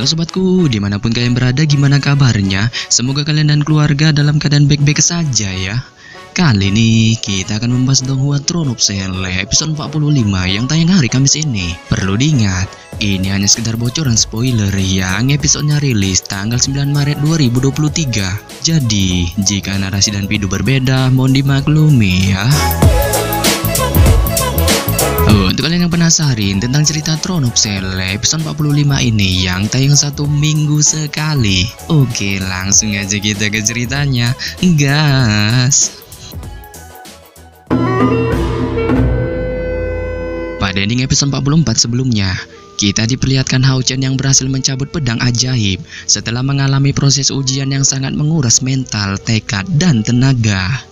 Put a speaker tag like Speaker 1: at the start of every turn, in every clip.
Speaker 1: Halo sobatku, dimanapun kalian berada, gimana kabarnya? Semoga kalian dan keluarga dalam keadaan baik-baik saja ya. Kali ini kita akan membahas Donghua Throne of Seonle episode 45 yang tayang hari Kamis ini. Perlu diingat, ini hanya sekedar bocoran spoiler yang episodenya rilis tanggal 9 Maret 2023. Jadi, jika narasi dan video berbeda, mohon dimaklumi ya. Untuk kalian yang penasaran tentang cerita Throne of Seonle episode 45 ini yang tayang 1 minggu sekali, oke, langsung aja kita ke ceritanya, gas. Pada ending episode 44 sebelumnya, kita diperlihatkan Hao Chen yang berhasil mencabut pedang ajaib setelah mengalami proses ujian yang sangat menguras mental, tekad, dan tenaga.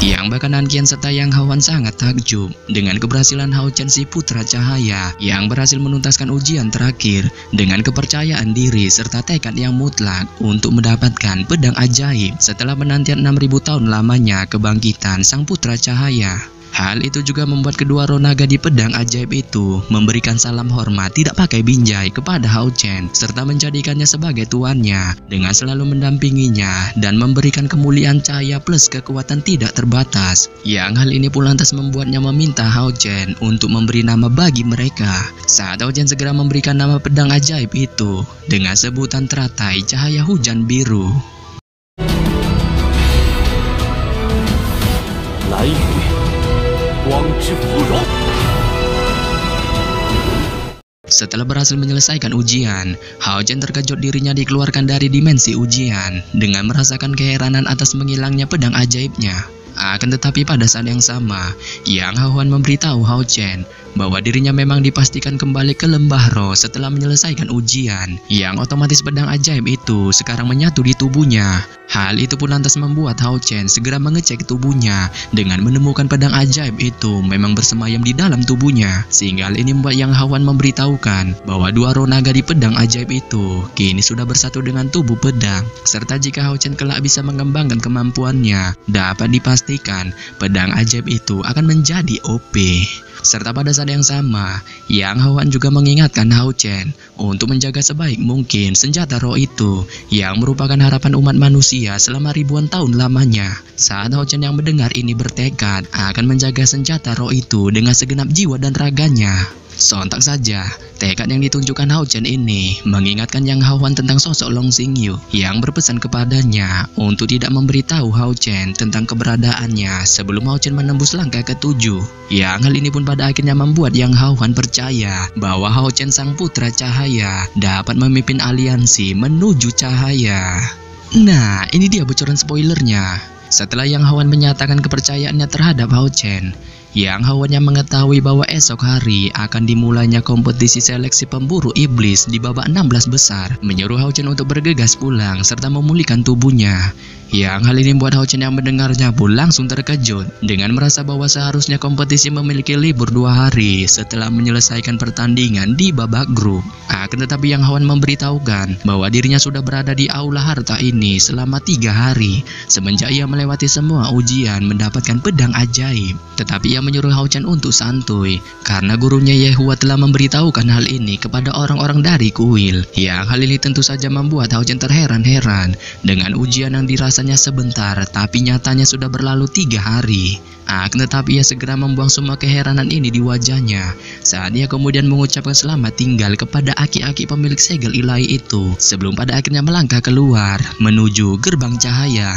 Speaker 1: Yang bakanan Kian serta Yang Hawan sangat takjub dengan keberhasilan Hao Chen si putra cahaya yang berhasil menuntaskan ujian terakhir dengan kepercayaan diri serta tekad yang mutlak untuk mendapatkan pedang ajaib setelah penantian 6000 tahun lamanya kebangkitan sang putra cahaya. Hal itu juga membuat kedua roh naga di pedang ajaib itu memberikan salam hormat tidak pakai binjai kepada Hao Chen serta menjadikannya sebagai tuannya dengan selalu mendampinginya dan memberikan kemuliaan cahaya plus kekuatan tidak terbatas. Yang hal ini pun lantas membuatnya meminta Hao Chen untuk memberi nama bagi mereka. Saat Hao Chen segera memberikan nama pedang ajaib itu dengan sebutan teratai cahaya hujan biru. Setelah berhasil menyelesaikan ujian, Hao Chen terkejut dirinya dikeluarkan dari dimensi ujian dengan merasakan keheranan atas menghilangnya pedang ajaibnya. Akan tetapi pada saat yang sama, Yang Hawan memberitahu Hao Chen bahwa dirinya memang dipastikan kembali ke lembah roh setelah menyelesaikan ujian, yang otomatis pedang ajaib itu sekarang menyatu di tubuhnya. Hal itu pun lantas membuat Hao Chen segera mengecek tubuhnya dengan menemukan pedang ajaib itu memang bersemayam di dalam tubuhnya, sehingga hal ini membuat Yang Hawan memberitahukan bahwa dua roh naga di pedang ajaib itu kini sudah bersatu dengan tubuh pedang, serta jika Hao Chen kelak bisa mengembangkan kemampuannya, dapat dipastikan pedang ajaib itu akan menjadi OP. Serta pada saat yang sama, Yang Hawan juga mengingatkan Hao Chen untuk menjaga sebaik mungkin senjata roh itu yang merupakan harapan umat manusia selama ribuan tahun lamanya. Saat Hao Chen yang mendengar ini bertekad akan menjaga senjata roh itu dengan segenap jiwa dan raganya. Sontak saja, tekad yang ditunjukkan Hao Chen ini mengingatkan Yang Hawan tentang sosok Long Xingyu yang berpesan kepadanya untuk tidak memberitahu Hao Chen tentang keberadaannya sebelum Hao Chen menembus langkah ke-7. Yang hal ini pun pada akhirnya membuat Yang Hawan percaya bahwa Hao Chen sang putra cahaya dapat memimpin aliansi menuju cahaya. Nah, ini dia bocoran spoilernya. Setelah Yang Hawan menyatakan kepercayaannya terhadap Hao Chen, Yang Hawannya mengetahui bahwa esok hari akan dimulainya kompetisi seleksi pemburu iblis di babak 16 besar, menyuruh Hao Chen untuk bergegas pulang serta memulihkan tubuhnya. Yang hal ini membuat Hao Chen yang mendengarnya pun langsung terkejut dengan merasa bahwa seharusnya kompetisi memiliki libur 2 hari setelah menyelesaikan pertandingan di babak grup. Akan tetapi Yang Hawan memberitahukan bahwa dirinya sudah berada di aula harta ini selama 3 hari semenjak ia melewati semua ujian mendapatkan pedang ajaib. Tetapi ia menyuruh Hao Chen untuk santuy karena gurunya Yehua telah memberitahukan hal ini kepada orang-orang dari kuil. Yang hal ini tentu saja membuat Hao Chen terheran-heran dengan ujian yang dirasanya sebentar tapi nyatanya sudah berlalu 3 hari. Akan tetapi ia segera membuang semua keheranan ini di wajahnya saat ia kemudian mengucapkan selamat tinggal kepada aki-aki pemilik segel ilahi itu sebelum pada akhirnya melangkah keluar menuju gerbang cahaya.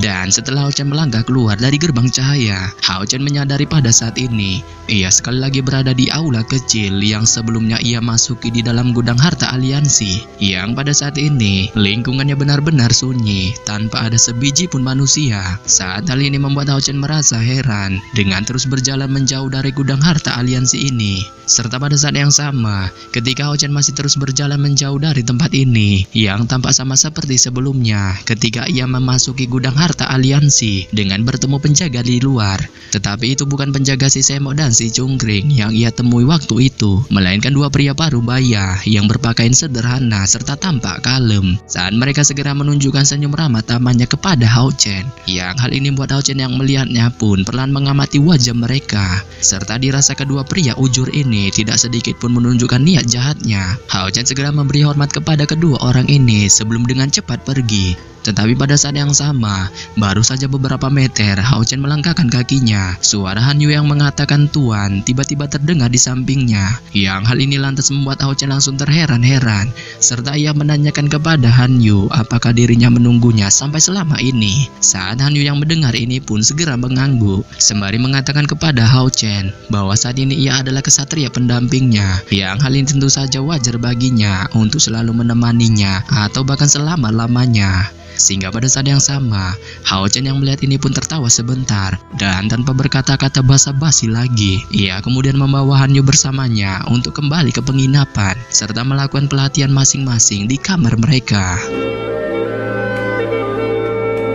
Speaker 1: Dan setelah Hao Chen melangkah keluar dari gerbang cahaya, Hao Chen menyadari pada saat ini ia sekali lagi berada di aula kecil yang sebelumnya ia masuki di dalam gudang harta aliansi, yang pada saat ini lingkungannya benar-benar sunyi tanpa ada sebiji pun manusia. Saat hal ini membuat Hao Chen merasa heran dengan terus berjalan menjauh dari gudang harta aliansi ini. Serta pada saat yang sama, ketika Hao Chen masih terus berjalan menjauh dari tempat ini, yang tampak sama seperti sebelumnya ketika ia memasuki gudang harta aliansi dengan bertemu penjaga di luar. Tetapi itu bukan penjaga si Semok dan si Cungkring yang ia temui waktu itu, melainkan dua pria parubaya yang berpakaian sederhana serta tampak kalem. Saat mereka segera menunjukkan senyum ramah tamannya kepada Hao Chen, yang hal ini membuat Hao Chen yang melihatnya pun perlahan mengamati wajah mereka. Serta dirasa kedua pria ujur ini tidak sedikit pun menunjukkan niat jahatnya. Hao Chen segera memberi hormat kepada kedua orang ini sebelum dengan cepat pergi. Tetapi pada saat yang sama, baru saja beberapa meter Hao Chen melangkahkan kakinya. Suara Han Yu yang mengatakan "Tuan" tiba-tiba terdengar di sampingnya. Yang hal ini lantas membuat Hao Chen langsung terheran-heran. Serta ia menanyakan kepada Han Yu apakah dirinya menunggunya sampai selama ini. Saat Han Yu yang mendengar ini pun segera mengangguk, sembari mengatakan kepada Hao Chen bahwa saat ini ia adalah kesatria pendampingnya. Yang hal ini tentu saja wajar baginya untuk selalu menemaninya atau bahkan selama-lamanya. Sehingga pada saat yang sama, Hao Chen yang melihat ini pun tertawa sebentar, dan tanpa berkata-kata basa-basi lagi, ia kemudian membawa Han Yu bersamanya untuk kembali ke penginapan, serta melakukan pelatihan masing-masing di kamar mereka.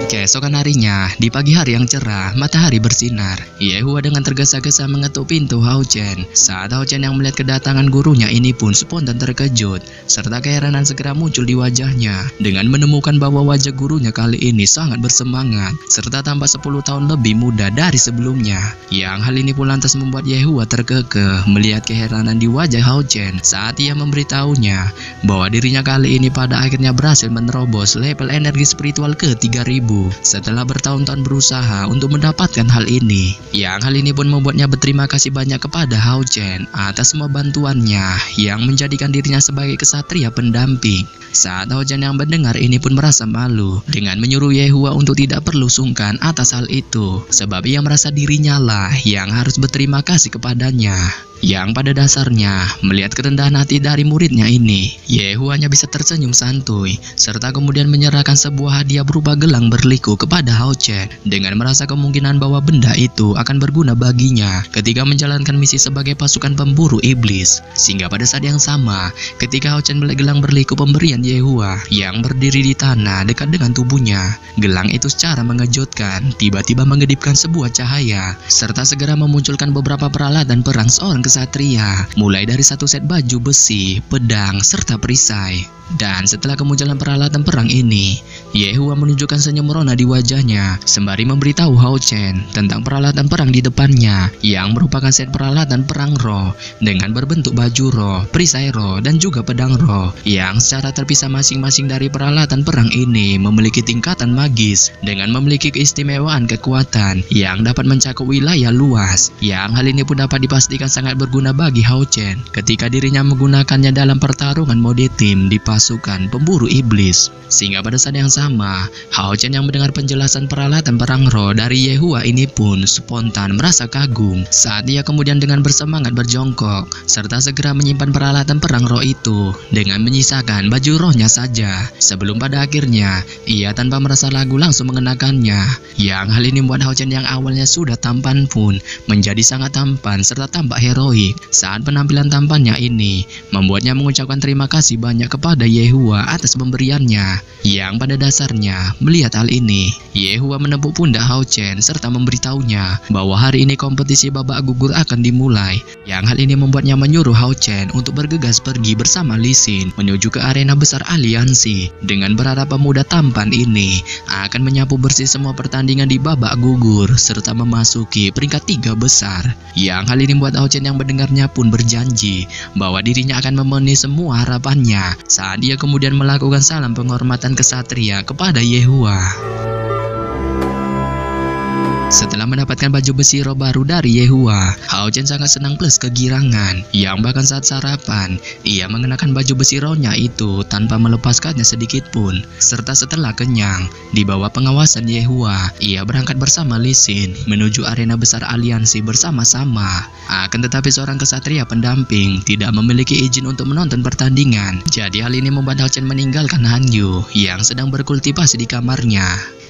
Speaker 1: Keesokan harinya, di pagi hari yang cerah, matahari bersinar. Ye Hua dengan tergesa-gesa mengetuk pintu Hao Chen. Saat Hao Chen yang melihat kedatangan gurunya ini pun spontan terkejut, serta keheranan segera muncul di wajahnya dengan menemukan bahwa wajah gurunya kali ini sangat bersemangat, serta tampak 10 tahun lebih muda dari sebelumnya. Yang hal ini pun lantas membuat Ye Hua terkekeh melihat keheranan di wajah Hao Chen saat ia memberitahunya bahwa dirinya kali ini pada akhirnya berhasil menerobos level energi spiritual ke 3000. Setelah bertahun-tahun berusaha untuk mendapatkan hal ini. Yang hal ini pun membuatnya berterima kasih banyak kepada Hao Chen atas semua bantuannya yang menjadikan dirinya sebagai kesatria pendamping. Saat Hao Chen yang mendengar ini pun merasa malu dengan menyuruh Ye Hua untuk tidak perlu sungkan atas hal itu, sebab ia merasa dirinya lah yang harus berterima kasih kepadanya. Yang pada dasarnya, melihat kerendahan hati dari muridnya ini, Ye Hua hanya bisa tersenyum santuy, serta kemudian menyerahkan sebuah hadiah berupa gelang berliku kepada Hao Chen, dengan merasa kemungkinan bahwa benda itu akan berguna baginya ketika menjalankan misi sebagai pasukan pemburu iblis. Sehingga pada saat yang sama, ketika Hao Chen melihat gelang berliku pemberian Ye Hua yang berdiri di tanah dekat dengan tubuhnya, gelang itu secara mengejutkan tiba-tiba mengedipkan sebuah cahaya, serta segera memunculkan beberapa peralatan perang seorang kesatria, mulai dari satu set baju besi, pedang, serta perisai. Dan setelah kemunculan peralatan perang ini, Ye Hua menunjukkan senyum merona di wajahnya, sembari memberitahu Hao Chen tentang peralatan perang di depannya, yang merupakan set peralatan perang roh dengan berbentuk baju roh, perisai roh, dan juga pedang roh, yang secara terpisah masing-masing dari peralatan perang ini memiliki tingkatan magis dengan memiliki keistimewaan kekuatan yang dapat mencakup wilayah luas. Yang hal ini pun dapat dipastikan sangat berguna bagi Hao Chen ketika dirinya menggunakannya dalam pertarungan mode tim di pasukan pemburu iblis. Sehingga pada saat yang sama, Hao Chen yang mendengar penjelasan peralatan perang roh dari Ye Hua ini pun spontan merasa kagum saat ia kemudian dengan bersemangat berjongkok, serta segera menyimpan peralatan perang roh itu dengan menyisakan baju rohnya saja, sebelum pada akhirnya ia tanpa merasa ragu langsung mengenakannya. Yang hal ini membuat Hao Chen yang awalnya sudah tampan pun menjadi sangat tampan serta tampak heroik. Saat penampilan tampannya ini membuatnya mengucapkan terima kasih banyak kepada Ye Hua atas pemberiannya. Yang pada dasarnya melihat hal ini, Ye Hua menepuk pundak Hao Chen serta memberitahunya bahwa hari ini kompetisi babak gugur akan dimulai. Yang hal ini membuatnya menyuruh Hao Chen untuk bergegas pergi bersama Li Xin menuju ke arena besar aliansi, dengan berharap pemuda tampan ini akan menyapu bersih semua pertandingan di babak gugur serta memasuki peringkat 3 besar. Yang hal ini membuat Hao Chen yang mendengarnya pun berjanji bahwa dirinya akan memenuhi semua harapannya saat dia kemudian melakukan salam penghormatan kesatria kepada Ye Hua. Setelah mendapatkan baju besi roh baru dari Ye Hua, Hao Chen sangat senang plus kegirangan, yang bahkan saat sarapan, ia mengenakan baju besi rohnya itu tanpa melepaskannya sedikit pun. Serta setelah kenyang, di bawah pengawasan Ye Hua, ia berangkat bersama Li Xin menuju arena besar aliansi bersama-sama. Akan tetapi seorang kesatria pendamping tidak memiliki izin untuk menonton pertandingan. Jadi hal ini membuat Hao Chen meninggalkan Han Yu yang sedang berkultivasi di kamarnya.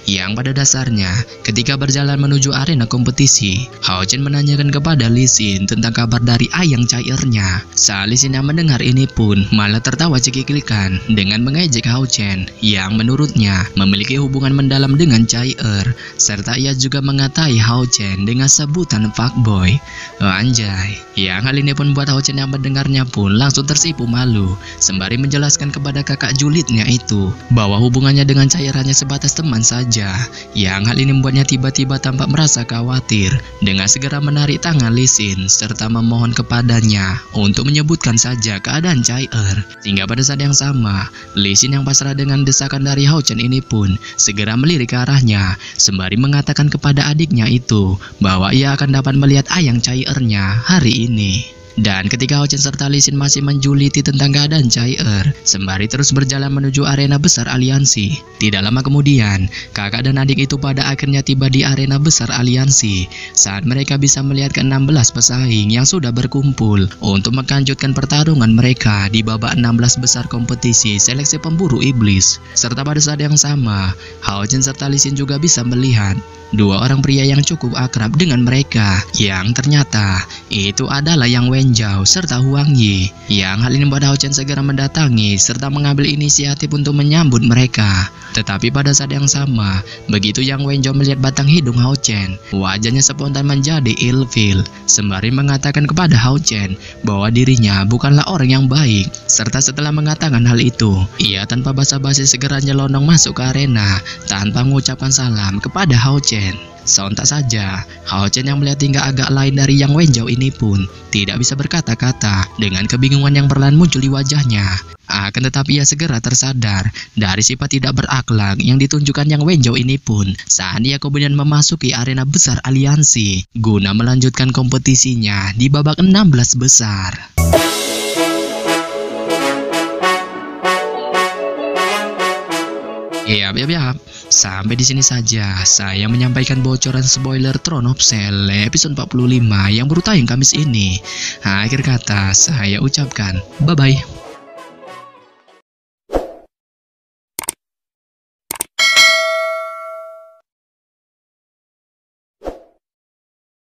Speaker 1: Yang pada dasarnya, ketika berjalan menuju arena kompetisi, Hao Chen menanyakan kepada Lee Sin tentang kabar dari ayang cairnya. Saat Lee Sin yang mendengar ini pun malah tertawa cekiklikan dengan mengejek Hao Chen yang menurutnya memiliki hubungan mendalam dengan Cair, serta ia juga mengatai Hao Chen dengan sebutan fuckboy. Anjay, yang hal ini pun buat Hao Chen yang mendengarnya pun langsung tersipu malu, sembari menjelaskan kepada kakak julidnya itu bahwa hubungannya dengan Cair hanya sebatas teman saja. Yang hal ini membuatnya tiba-tiba tampak merasa khawatir dengan segera menarik tangan Lee Sin serta memohon kepadanya untuk menyebutkan saja keadaan Cair. Hingga pada saat yang sama, Lee Sin yang pasrah dengan desakan dari Hao Chen ini pun segera melirik ke arahnya sembari mengatakan kepada adiknya itu bahwa ia akan dapat melihat ayang Cairnya hari ini. Dan ketika Hao Chen serta Lee Sin masih menjuliti tentang keadaan Cair, sembari terus berjalan menuju arena besar aliansi. Tidak lama kemudian, kakak dan adik itu pada akhirnya tiba di arena besar aliansi saat mereka bisa melihat ke-16 pesaing yang sudah berkumpul untuk melanjutkan pertarungan mereka di babak 16 besar kompetisi seleksi pemburu iblis. Serta pada saat yang sama, Hao Chen serta Lee Sin juga bisa melihat dua orang pria yang cukup akrab dengan mereka, yang ternyata itu adalah Yang Wenjiao serta Huang Yi. Yang hal ini membuat Hao Chen segera mendatangi serta mengambil inisiatif untuk menyambut mereka. Tetapi pada saat yang sama, begitu Yang Wenjiao melihat batang hidung Hao Chen, wajahnya spontan menjadi ilfil, sembari mengatakan kepada Hao Chen bahwa dirinya bukanlah orang yang baik. Serta setelah mengatakan hal itu, ia tanpa basa-basi segera nyelonong masuk ke arena tanpa mengucapkan salam kepada Hao Chen. Sontak saja, Hao Chen yang melihat tingkah agak lain dari Yang Wenjiao ini pun tidak bisa berkata-kata dengan kebingungan yang perlahan muncul di wajahnya. Akan tetapi ia segera tersadar dari sifat tidak berakhlak yang ditunjukkan Yang Wenjiao ini pun saat ia kemudian memasuki arena besar aliansi guna melanjutkan kompetisinya di babak 16 besar. Yap. Sampai di sini saja saya menyampaikan bocoran spoiler Throne of Cell episode 45 yang baru tayang Kamis ini. Akhir kata saya ucapkan bye-bye.